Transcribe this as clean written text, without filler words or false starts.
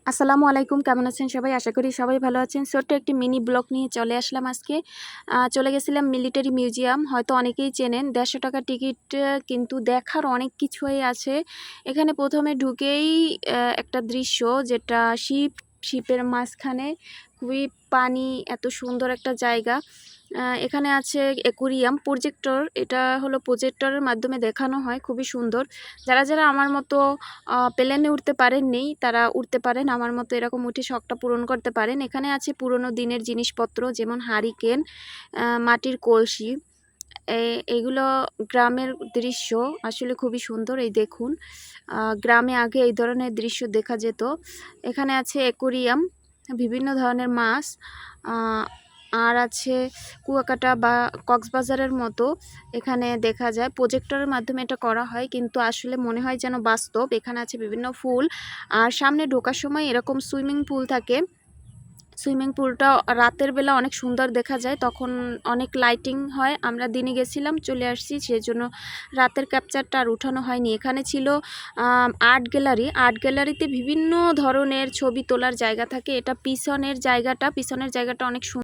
আসসালামু আলাইকুম, কেমন আছেন সবাই? আশা করি সবাই ভালো আছেন। ছোট্ট একটি মিনি ব্লগ নিয়ে চলে আসলাম আজকে। চলে গেছিলাম মিলিটারি মিউজিয়াম, হয়তো অনেকেই চেনেন। ১৫০ টাকা টিকিট, কিন্তু দেখার অনেক কিছুই আছে। এখানে প্রথমে ঢুকেই একটা দৃশ্য, যেটা শিপের মাঝখানে খুবই পানি, এত সুন্দর একটা জায়গা। এখানে আছে অ্যাকুরিয়াম, প্রজেক্টর। এটা হলো প্রজেক্টরের মাধ্যমে দেখানো হয়, খুবই সুন্দর। যারা আমার মতো প্লেনে উঠতে পারেননি, তারা উঠতে পারেন। আমার মতো এরকম উঠে শখটা পূরণ করতে পারেন। এখানে আছে পুরনো দিনের জিনিসপত্র, যেমন হারিকেন, মাটির কলসি। এইগুলো গ্রামের দৃশ্য, আসলে খুবই সুন্দর। এই দেখুন, গ্রামে আগে এই ধরনের দৃশ্য দেখা যেত। এখানে আছে অ্যাকুরিয়াম, বিভিন্ন ধরনের মাছ। আর আছে কুয়াকাটা বা কক্সবাজারের মতো এখানে দেখা যায়। প্রজেক্টরের মাধ্যমে এটা করা হয়, কিন্তু আসলে মনে হয় যেন বাস্তব। এখানে আছে বিভিন্ন ফুল, আর সামনে ঢোকার সময় এরকম সুইমিং পুল থাকে। সুইমিং পুলটা রাতের বেলা অনেক সুন্দর দেখা যায়, তখন অনেক লাইটিং হয়। আমরা দিনে গেছিলাম, চলে আসছি, সেজন্য রাতের ক্যাপচারটা আর উঠানো হয়নি। এখানে ছিল আর্ট গ্যালারিতে বিভিন্ন ধরনের ছবি তোলার জায়গা থাকে। এটা পিছনের জায়গাটা অনেক সুন্দর।